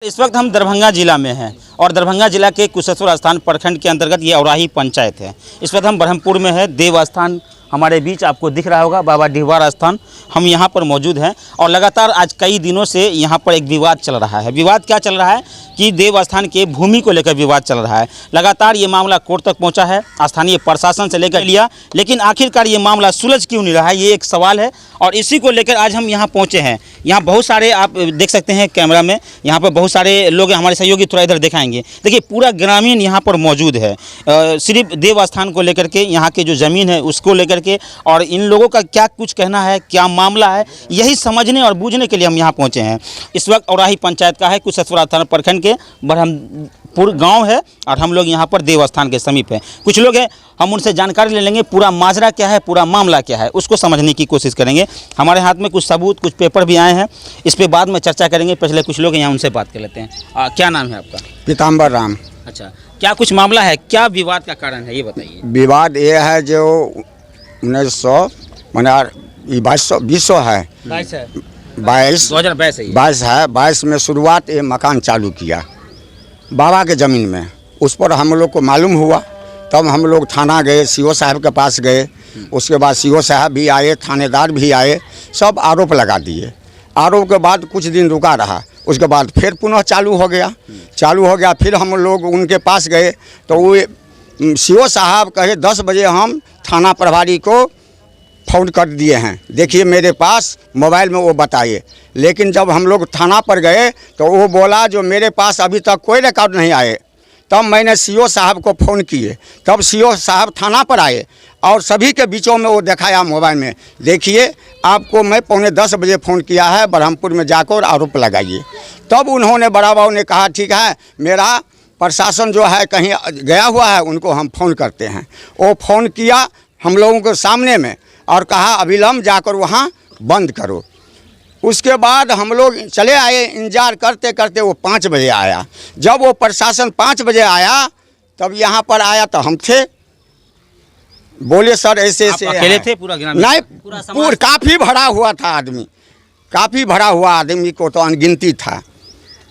इस वक्त हम दरभंगा जिला में हैं और दरभंगा जिला के कुशेश्वर स्थान प्रखंड के अंतर्गत ये औराही पंचायत है। इस वक्त हम ब्रह्मपुर में है। देव स्थान हमारे बीच आपको दिख रहा होगा, बाबा डिहवार स्थान, हम यहाँ पर मौजूद हैं और लगातार आज कई दिनों से यहाँ पर एक विवाद चल रहा है। विवाद क्या चल रहा है कि देव स्थान के भूमि को लेकर विवाद चल रहा है। लगातार ये मामला कोर्ट तक पहुँचा है, स्थानीय प्रशासन से लेकर लिया, लेकिन आखिरकार ये मामला सुलझ क्यों नहीं रहा है, ये एक सवाल है और इसी को लेकर आज हम यहाँ पहुँचे हैं। यहाँ बहुत सारे आप देख सकते हैं कैमरा में, यहाँ पर बहुत सारे लोग हमारे सहयोगी थोड़ा इधर दिखाएंगे। देखिए पूरा ग्रामीण यहाँ पर मौजूद है, सिर्फ देव स्थान को लेकर के, यहाँ के जो ज़मीन है उसको लेकर के, और इन लोगों का क्या कुछ कहना है, क्या मामला है, यही समझने और बूझने के लिए हम यहाँ पहुँचे हैं। इस वक्त औराही पंचायत का है, कुशेश्वर थाना प्रखंड के ब्रह्मपुर गांव है और हम लोग यहाँ पर देव स्थान के समीप है। कुछ लोग हैं, हम उनसे जानकारी ले लेंगे, पूरा माजरा क्या है, पूरा मामला क्या है, उसको समझने की कोशिश करेंगे। हमारे हाथ में कुछ सबूत, कुछ पेपर भी आए हैं, इस पे बाद में चर्चा करेंगे। पहले कुछ लोग यहाँ उनसे बात कर लेते हैं। क्या नाम है आपका? पीताम्बर राम। अच्छा, क्या कुछ मामला है, क्या विवाद का कारण है, ये बताइए। विवाद ये है जो 1900 मैंने 2200 है, 22 है, 22 में शुरुआत ये मकान चालू किया बाबा के ज़मीन में। उस पर हम लोग को मालूम हुआ, तब हम लोग थाना गए, सीओ साहब के पास गए। उसके बाद सीओ साहब भी आए, थानेदार भी आए, सब आरोप लगा दिए। आरोप के बाद कुछ दिन रुका रहा, उसके बाद फिर पुनः चालू हो गया। फिर हम लोग उनके पास गए तो वो सीओ साहब कहे 10 बजे हम थाना प्रभारी को फ़ोन कर दिए हैं, देखिए मेरे पास मोबाइल में वो बताइए। लेकिन जब हम लोग थाना पर गए तो वो बोला जो मेरे पास अभी तक कोई रिकॉर्ड नहीं आए। तब मैंने सीओ साहब को फ़ोन किए, तब सीओ साहब थाना पर आए और सभी के बीचों में वो दिखाया मोबाइल में, देखिए आपको मैं 9:45 बजे फ़ोन किया है, ब्रह्मपुर में जाकर आरोप लगाइए। तब उन्होंने बड़ा बाबू ने कहा ठीक है, मेरा प्रशासन जो है कहीं गया हुआ है, उनको हम फ़ोन करते हैं। वो फ़ोन किया हम लोगों के सामने में और कहा अविलंब जाकर वहाँ बंद करो। उसके बाद हम लोग चले आए, इंतजार करते करते वो 5 बजे आया। जब वो प्रशासन 5 बजे आया तब यहाँ पर आया तो हम थे, बोले सर ऐसे ऐसे अकेले थे? पूरा ग्रामीण नहीं, पूरा काफ़ी भरा हुआ था आदमी, काफ़ी भरा हुआ आदमी को तो अनगिनती था,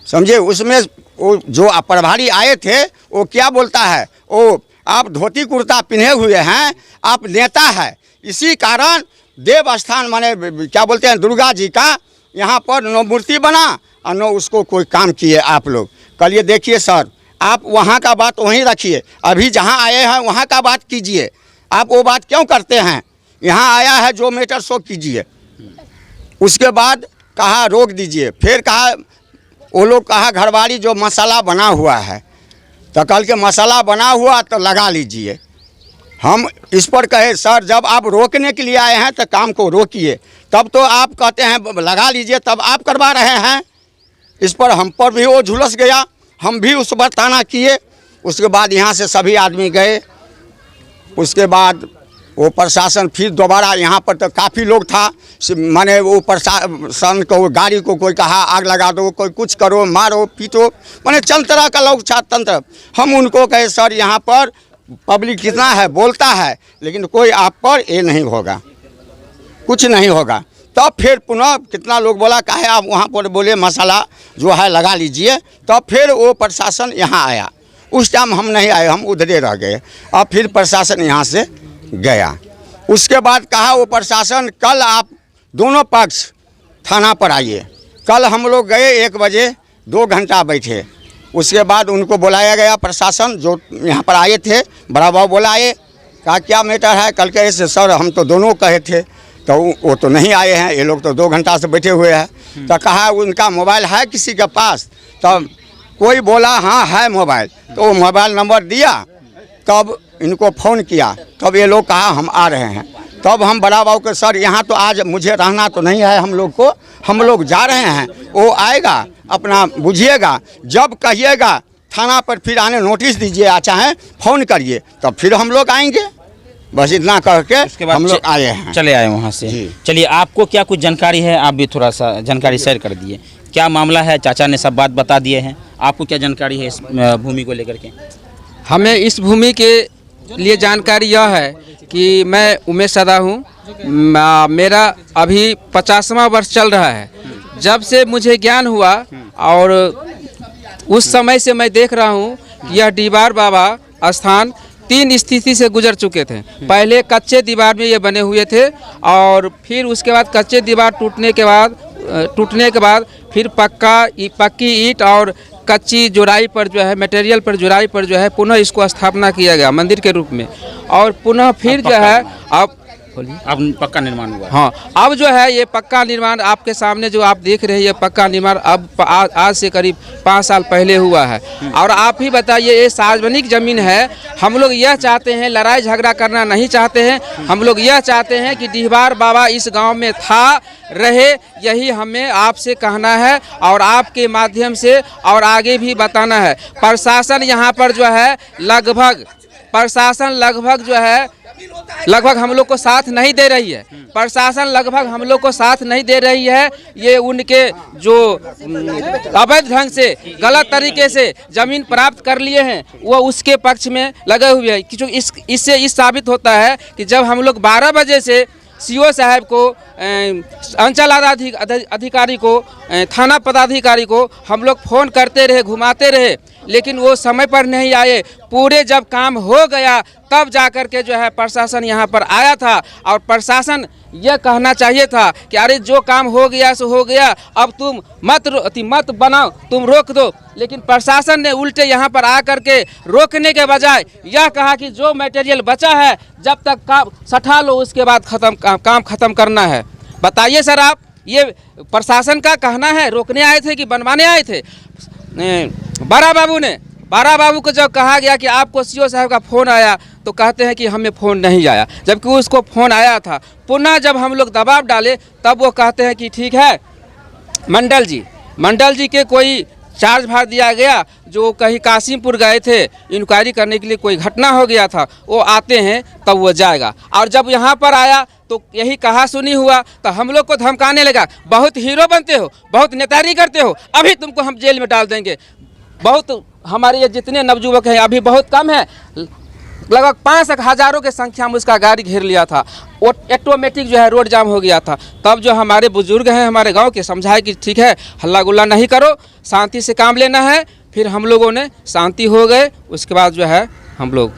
समझे। उसमें वो जो प्रभारी आए थे वो क्या बोलता है, वो आप धोती कुर्ता पहने हुए हैं, आप नेता है, इसी कारण देव स्थान माने क्या बोलते हैं दुर्गा जी का यहाँ पर नो मूर्ति बना और नो उसको कोई काम किए। आप लोग कहिए देखिए सर, आप वहाँ का बात वहीं रखिए, अभी जहाँ आए हैं वहाँ का बात कीजिए, आप वो बात क्यों करते हैं, यहाँ आया है जो मैटर सो कीजिए। उसके बाद कहा रोक दीजिए, फिर कहा वो लोग कहा घरवाली जो मसाला बना हुआ है, तो कल के मसाला बना हुआ तो लगा लीजिए। हम इस पर कहे सर जब आप रोकने के लिए आए हैं तो काम को रोकिए, तब तो आप कहते हैं लगा लीजिए, तब आप करवा रहे हैं। इस पर हम पर भी वो झुलस गया, हम भी उस पर ताना किए। उसके बाद यहाँ से सभी आदमी गए। उसके बाद वो प्रशासन फिर दोबारा यहाँ पर तो काफ़ी लोग था, माने वो प्रशासन को गाड़ी को कोई कहा आग लगा दो, कोई कुछ करो, मारो पीटो, माने चंद तरह का लोग छात्र तंत्र। हम उनको कहे सर यहाँ पर पब्लिक कितना है बोलता है, लेकिन कोई आप पर ये नहीं होगा, कुछ नहीं होगा। तब फिर पुनः कितना लोग बोला काहे आप वहाँ पर बोले मसाला जो है लगा लीजिए। तब फिर वो प्रशासन यहाँ आया, उस टाइम हम नहीं आए, हम उधरे रह गए और फिर प्रशासन यहाँ से गया। उसके बाद कहा वो प्रशासन कल आप दोनों पक्ष थाना पर आइए। कल हम लोग गए 1 बजे, 2 घंटा बैठे। उसके बाद उनको बुलाया गया, प्रशासन जो यहाँ पर आए थे, बड़ा बाबू बुलाए, कहा क्या मैटर है। कल के ऐसे सर हम तो दोनों कहे थे, तो वो तो नहीं आए हैं, ये लोग तो 2 घंटा से बैठे हुए हैं। तो कहा उनका मोबाइल है किसी के पास, तब कोई बोला हाँ है मोबाइल, तो वो मोबाइल नंबर दिया, तब इनको फ़ोन किया, तब ये लोग कहा हम आ रहे हैं। तब हम बड़ा बाबू के सर यहाँ तो आज मुझे रहना तो नहीं है हम लोग को, हम लोग जा रहे हैं, वो आएगा अपना बुझिएगा, जब कहिएगा थाना पर फिर आने नोटिस दीजिए, या चाहे फ़ोन करिए, तब फिर हम लोग आएंगे। बस इतना कह के हम लोग आए हैं, चले आए वहाँ से। चलिए आपको क्या कुछ जानकारी है, आप भी थोड़ा सा जानकारी शेयर कर दिए, क्या मामला है। चाचा ने सब बात बता दिए हैं, आपको क्या जानकारी है इस भूमि को लेकर के? हमें इस भूमि के लिए जानकारी यह है कि मैं उमेश सदा हूँ, मेरा अभी 50वां वर्ष चल रहा है। जब से मुझे ज्ञान हुआ और उस समय से मैं देख रहा हूँ कि यह दीवार बाबा स्थान 3 स्थिति से गुजर चुके थे। पहले कच्चे दीवार में ये बने हुए थे और फिर उसके बाद कच्चे दीवार टूटने के बाद फिर पक्की ईंट और कच्ची जुराई पर जो है मटेरियल पर जुराई पर जो है पुनः इसको स्थापना किया गया मंदिर के रूप में और पुनः फिर जो है अब पक्का निर्माण हुआ। हाँ, अब जो है ये पक्का निर्माण आपके सामने जो आप देख रहे हैं ये पक्का निर्माण अब आज से करीब 5 साल पहले हुआ है। और आप ही बताइए, ये सार्वजनिक ज़मीन है। हम लोग यह चाहते हैं, लड़ाई झगड़ा करना नहीं चाहते हैं। हम लोग यह चाहते हैं कि डीहवार बाबा इस गांव में रहे, यही हमें आपसे कहना है और आपके माध्यम से और आगे भी बताना है। प्रशासन यहाँ पर जो है लगभग हम लोग को साथ नहीं दे रही है। प्रशासन लगभग हम लोग को साथ नहीं दे रही है। ये उनके जो अवैध ढंग से गलत तरीके से ज़मीन प्राप्त कर लिए हैं वो उसके पक्ष में लगे हुए हैं। क्योंकि इससे साबित होता है कि जब हम लोग 12 बजे से सीओ साहब को, अंचल अधिकारी को, थाना पदाधिकारी को हम लोग फ़ोन करते रहे, घुमाते रहे, लेकिन वो समय पर नहीं आए। पूरे जब काम हो गया तब जाकर के जो है प्रशासन यहाँ पर आया था और प्रशासन यह कहना चाहिए था कि अरे जो काम हो गया सो हो गया, अब तुम मत बनाओ, तुम रोक दो। लेकिन प्रशासन ने उल्टे यहाँ पर आकर के रोकने के बजाय यह कहा कि जो मटेरियल बचा है जब तक काम सठा लो उसके बाद काम ख़त्म करना है। बताइए सर, आप ये प्रशासन का कहना है रोकने आए थे कि बनवाने आए थे? बारा बाबू को जब कहा गया कि आपको सीओ साहब का फ़ोन आया तो कहते हैं कि हमें फ़ोन नहीं आया, जबकि उसको फ़ोन आया था। पुनः जब हम लोग दबाव डाले तब वो कहते हैं कि ठीक है, मंडल जी के कोई चार्ज भर दिया गया, जो कहीं कासिमपुर गए थे इंक्वायरी करने के लिए, कोई घटना हो गया था, वो आते हैं तब वो जाएगा। और जब यहाँ पर आया तो यही कहा सुनी हुआ तो हम लोग को धमकाने लगा, बहुत हीरो बनते हो, बहुत नेतागिरी करते हो, अभी तुमको हम जेल में डाल देंगे। बहुत हमारे ये जितने नवयुवक हैं अभी बहुत कम है, लगभग 5 हज़ारों के संख्या में उसका गाड़ी घेर लिया था। वो ऑटोमेटिक जो है रोड जाम हो गया था। तब जो हमारे बुजुर्ग हैं हमारे गांव के समझाए कि ठीक है, हल्ला गुल्ला नहीं करो, शांति से काम लेना है। फिर हम लोगों ने शांति हो गए, उसके बाद जो है हम लोग।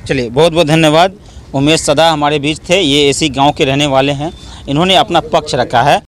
चलिए, बहुत बहुत धन्यवाद। उमेश सदा हमारे बीच थे, ये इसी गांव के रहने वाले हैं। इन्होंने अपना पक्ष रखा है।